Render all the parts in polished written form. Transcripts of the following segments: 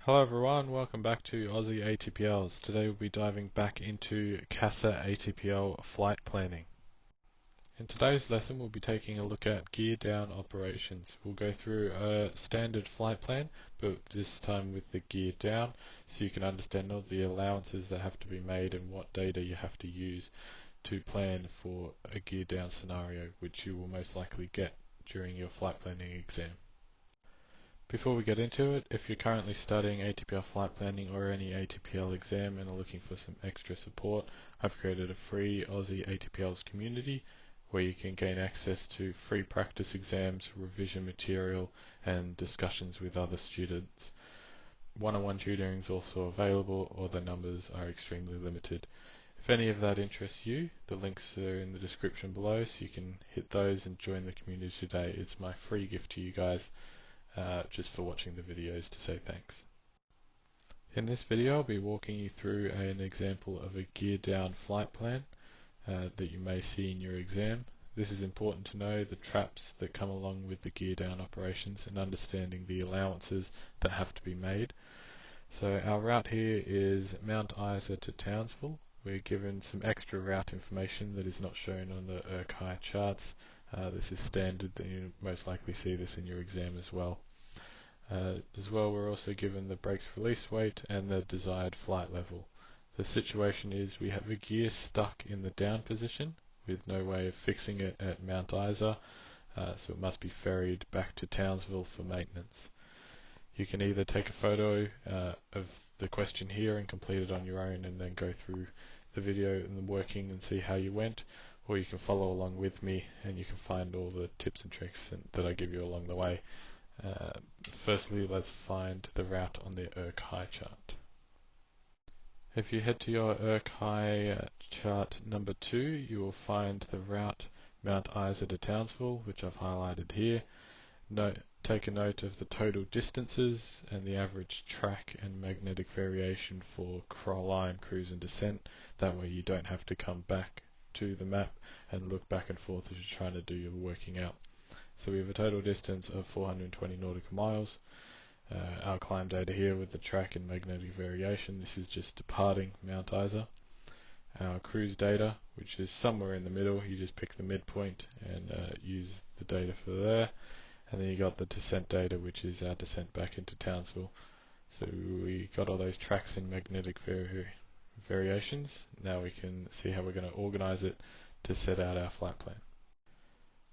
Hello everyone, welcome back to Aussie ATPLs. Today we'll be diving back into CASA ATPL flight planning. In today's lesson we'll be taking a look at gear down operations. We'll go through a standard flight plan, but this time with the gear down, so you can understand all the allowances that have to be made and what data you have to use to plan for a gear down scenario, which you will most likely get during your flight planning exam. Before we get into it, if you're currently studying ATPL flight planning or any ATPL exam and are looking for some extra support, I've created a free Aussie ATPLs community where you can gain access to free practice exams, revision material, and discussions with other students. One-on-one tutoring is also available, or the numbers are extremely limited. If any of that interests you, the links are in the description below, so you can hit those and join the community today. It's my free gift to you guys. Just for watching the videos to say thanks. In this video I'll be walking you through an example of a gear down flight plan that you may see in your exam. This is important to know the traps that come along with the gear down operations and understanding the allowances that have to be made. So our route here is Mount Isa to Townsville. We're given some extra route information that is not shown on the ERCI charts. This is standard, and you most likely see this in your exam as well. We're also given the brakes release weight and the desired flight level. The situation is we have a gear stuck in the down position with no way of fixing it at Mount Isa, so it must be ferried back to Townsville for maintenance. You can either take a photo of the question here and complete it on your own and then go through the video and the working and see how you went, or you can follow along with me and you can find all the tips and tricks that I give you along the way. Firstly, let's find the route on the ERCI chart. If you head to your ERCI chart number 2, you will find the route Mount Isa to Townsville, which I've highlighted here. Take a note of the total distances and the average track and magnetic variation for line, cruise and descent. That way you don't have to come back to the map and look back and forth as you're trying to do your working out. So we have a total distance of 420 nautical miles. Our climb data here with the track and magnetic variation, this is just departing Mount Isa. Our cruise data, which is somewhere in the middle, you just pick the midpoint and use the data for there. And then you got the descent data, which is our descent back into Townsville. So we got all those tracks and magnetic variations. Now we can see how we're going to organize it to set out our flight plan.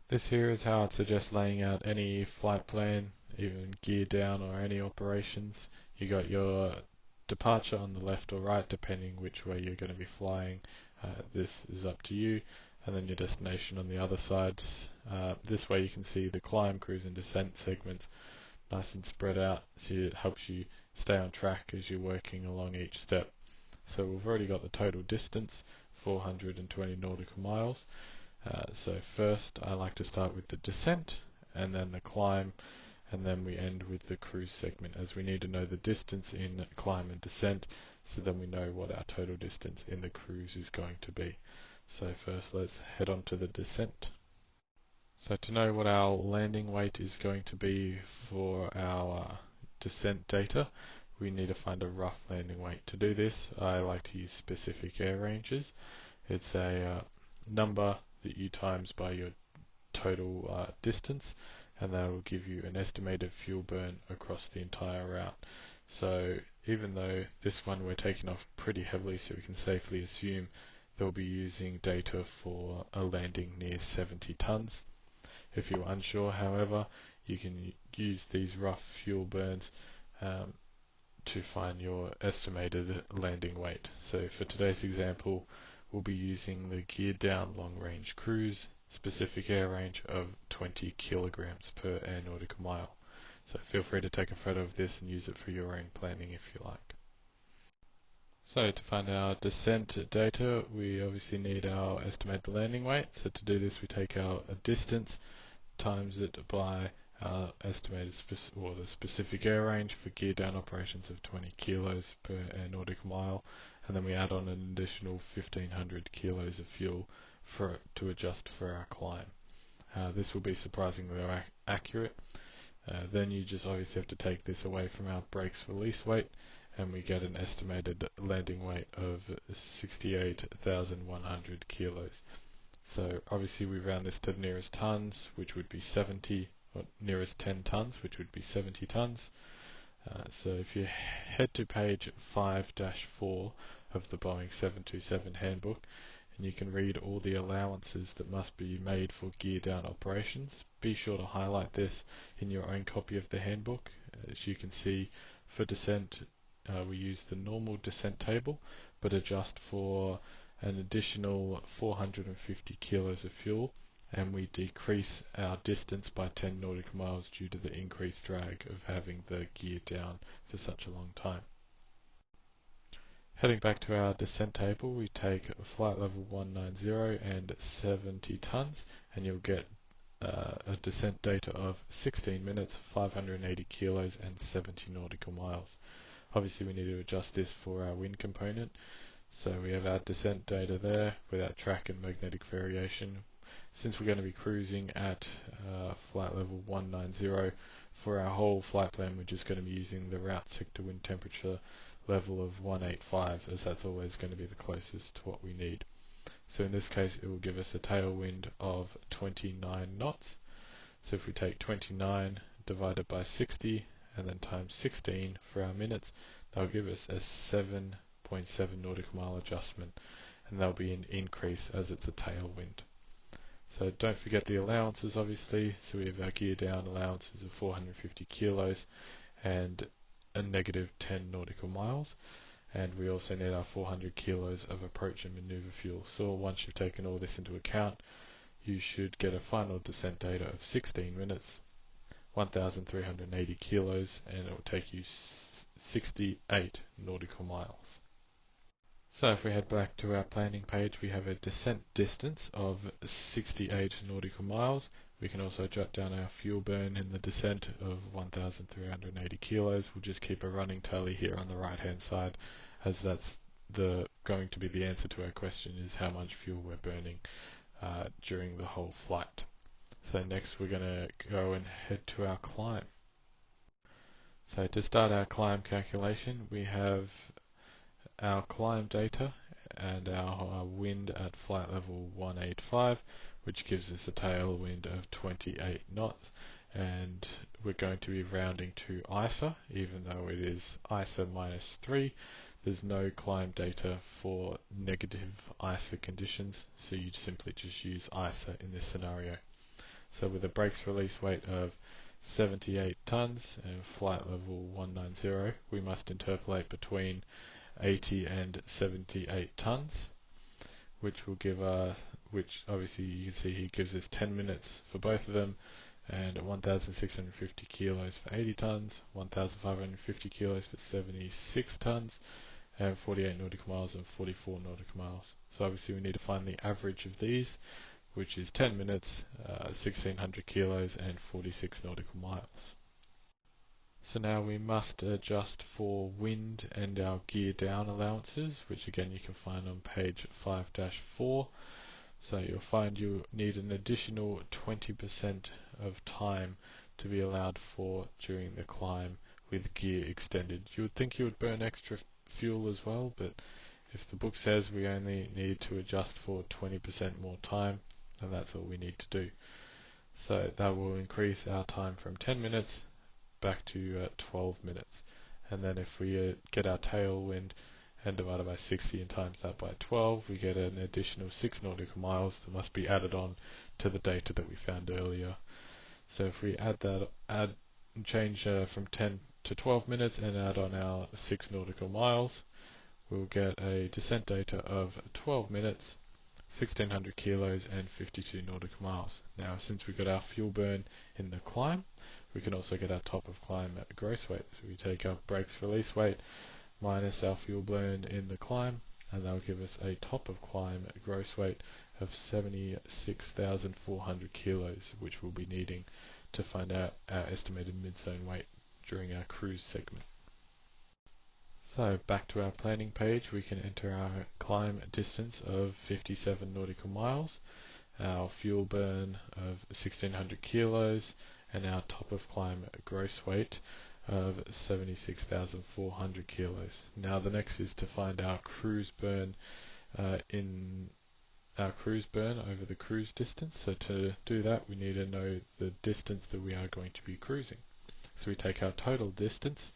This here is how I'd suggest laying out any flight plan, even gear down or any operations. You got your departure on the left or right depending which way you're going to be flying. This is up to you. And then your destination on the other side. This way you can see the climb, cruise and descent segments nice and spread out, so it helps you stay on track as you're working along each step. So we've already got the total distance, 420 nautical miles. So first I like to start with the descent and then the climb, and then we end with the cruise segment, as we need to know the distance in climb and descent so then we know what our total distance in the cruise is going to be. So first let's head on to the descent. So to know what our landing weight is going to be for our descent data, we need to find a rough landing weight. To do this, I like to use specific air ranges. It's a number that you times by your total distance, and that will give you an estimated fuel burn across the entire route. So even though this one we're taking off pretty heavily, so we can safely assume they'll be using data for a landing near 70 tons. If you're unsure, however, you can use these rough fuel burns to find your estimated landing weight. So for today's example, we'll be using the gear down long range cruise specific air range of 20 kilograms per air nautical mile. So feel free to take a photo of this and use it for your own planning if you like. So to find our descent data, we obviously need our estimated landing weight. So to do this, we take our distance, times it by our estimated the specific air range for gear down operations of 20 kilos per air nautical mile, and then we add on an additional 1500 kilos of fuel to adjust for our climb. This will be surprisingly accurate. Then you just obviously have to take this away from our brakes release weight, and we get an estimated landing weight of 68,100 kilos. So obviously we round this to the nearest tons, which would be 70, or nearest 10 tons, which would be 70 tons. So if you head to page 5-4 of the Boeing 727 handbook, and you can read all the allowances that must be made for gear down operations. Be sure to highlight this in your own copy of the handbook. As you can see, for descent, we use the normal descent table, but adjust for an additional 450 kilos of fuel, and we decrease our distance by 10 nautical miles due to the increased drag of having the gear down for such a long time. Heading back to our descent table, we take flight level 190 and 70 tons, and you'll get a descent data of 16 minutes, 580 kilos, and 70 nautical miles. Obviously, we need to adjust this for our wind component. So we have our descent data there with our track and magnetic variation. Since we're going to be cruising at flight level 190 for our whole flight plan, we're just going to be using the route sector wind temperature level of 185, as that's always going to be the closest to what we need. So in this case, it will give us a tailwind of 29 knots. So if we take 29 divided by 60 and then times 16 for our minutes, that'll give us a 7.7 nautical mile adjustment, and that'll be an increase as it's a tailwind. So don't forget the allowances, obviously. So we have our gear down allowances of 450 kilos and a negative 10 nautical miles, and we also need our 400 kilos of approach and maneuver fuel. So once you've taken all this into account, you should get a final descent data of 16 minutes, 1,380 kilos, and it will take you 68 nautical miles. So if we head back to our planning page, we have a descent distance of 68 nautical miles. We can also jot down our fuel burn in the descent of 1,380 kilos. We'll just keep a running tally here on the right hand side, as that's going to be the answer to our question, is how much fuel we're burning during the whole flight. So next we're going to go and head to our climb. So to start our climb calculation, we have our climb data and our wind at flight level 185, which gives us a tailwind of 28 knots, and we're going to be rounding to ISA, even though it is ISA -3. There's no climb data for negative ISA conditions, so you simply just use ISA in this scenario. So with a brakes release weight of 78 tons and flight level 190, we must interpolate between 80 and 78 tons, which will give which obviously you can see he gives us 10 minutes for both of them, and 1,650 kilos for 80 tons, 1,550 kilos for 76 tons, and 48 nautical miles and 44 nautical miles. So obviously we need to find the average of these, which is 10 minutes, 1,600 kilos, and 46 nautical miles. So now we must adjust for wind and our gear down allowances, which again you can find on page 5-4. So you'll find you need an additional 20% of time to be allowed for during the climb with gear extended. You would think you would burn extra fuel as well, but if the book says we only need to adjust for 20% more time, then that's all we need to do. So that will increase our time from 10 minutes back to 12 minutes. And then if we get our tailwind and divide by 60 and times that by 12, we get an additional 6 nautical miles that must be added on to the data that we found earlier. So if we change from 10 to 12 minutes and add on our 6 nautical miles, we'll get a descent data of 12 minutes, 1,600 kilos, and 52 nautical miles. Now, since we got our fuel burn in the climb, we can also get our top of climb at gross weight. So we take our brakes release weight minus our fuel burn in the climb, and that'll give us a top of climb at gross weight of 76,400 kilos, which we'll be needing to find out our estimated mid-zone weight during our cruise segment. So back to our planning page, we can enter our climb distance of 57 nautical miles, our fuel burn of 1,600 kilos, and our top of climb gross weight of 76,400 kilos. Now the next is to find our cruise burn over the cruise distance. So to do that, we need to know the distance that we are going to be cruising. So we take our total distance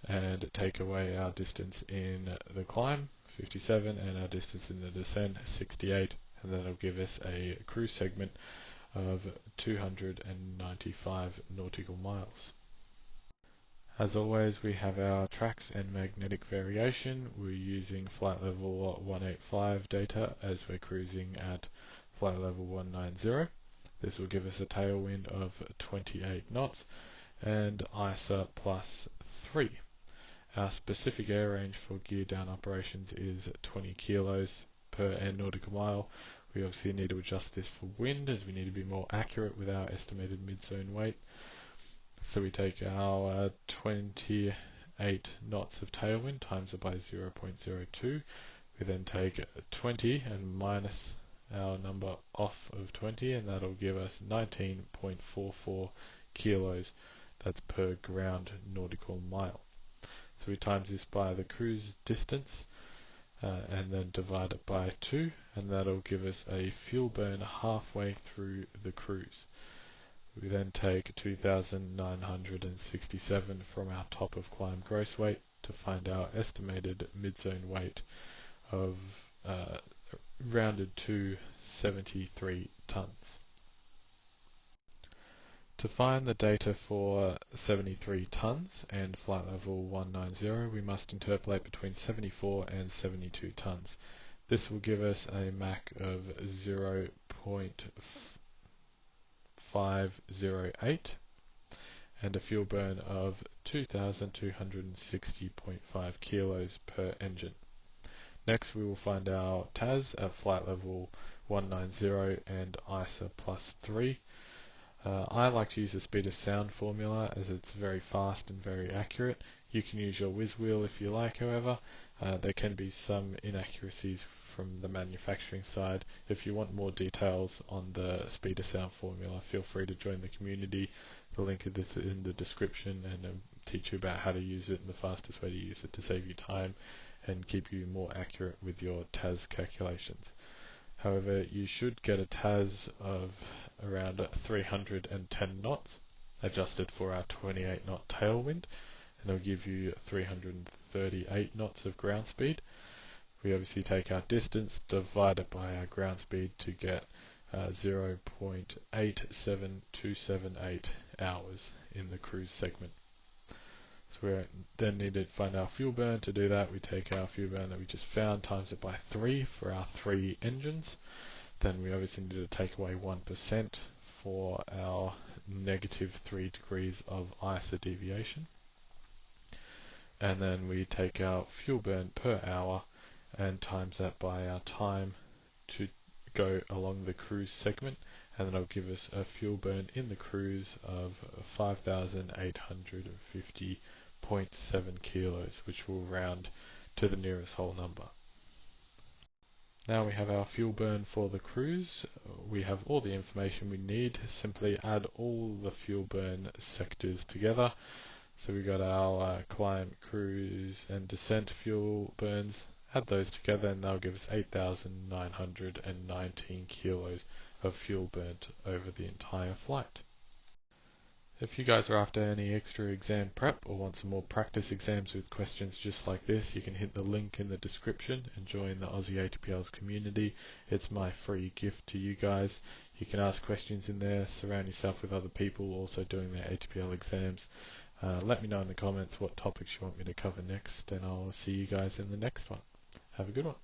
and take away our distance in the climb, 57, and our distance in the descent, 68, and that'll give us a cruise segment of 295 nautical miles. As always, we have our tracks and magnetic variation. We're using flight level 185 data as we're cruising at flight level 190. This will give us a tailwind of 28 knots and ISA plus 3. Our specific air range for gear down operations is 20 kilos per n nautical mile. We obviously need to adjust this for wind as we need to be more accurate with our estimated mid-zone weight. So we take our 28 knots of tailwind, times it by 0.02. We then take 20 and minus our number off of 20, and that'll give us 19.44 kilos. That's per ground nautical mile. So we times this by the cruise distance and then divide it by 2, and that'll give us a fuel burn halfway through the cruise. We then take 2,967 from our top of climb gross weight to find our estimated mid-zone weight of rounded to 73 tons. To find the data for 73 tons and flight level 190, we must interpolate between 74 and 72 tons. This will give us a Mach of 0.508 and a fuel burn of 2,260.5 kilos per engine. Next, we will find our TAS at flight level 190 and ISA plus 3. I like to use the speed of sound formula as it's very fast and very accurate. You can use your whiz wheel if you like, however. There can be some inaccuracies from the manufacturing side. If you want more details on the speed of sound formula, feel free to join the community. The link is in the description, and teach you about how to use it and the fastest way to use it to save you time and keep you more accurate with your TAS calculations. However, you should get a TAS of around 310 knots, adjusted for our 28 knot tailwind, and it'll give you 338 knots of ground speed. We obviously take our distance, divide it by our ground speed to get 0.87278 hours in the cruise segment. So we then need to find our fuel burn. To do that, we take our fuel burn that we just found, times it by 3 for our 3 engines. Then we obviously need to take away 1% for our negative 3 degrees of ISA deviation. And then we take our fuel burn per hour and times that by our time to go along the cruise segment, and then it'll give us a fuel burn in the cruise of 5,850.7 kilos, which will round to the nearest whole number. Now we have our fuel burn for the cruise. We have all the information we need. Simply add all the fuel burn sectors together. So we got our climb, cruise and descent fuel burns. Add those together and they'll give us 8,919 kilos of fuel burnt over the entire flight. If you guys are after any extra exam prep or want some more practice exams with questions just like this, you can hit the link in the description and join the Aussie ATPLs community. It's my free gift to you guys. You can ask questions in there, surround yourself with other people also doing their ATPL exams. Let me know in the comments what topics you want me to cover next, and I'll see you guys in the next one. Have a good one.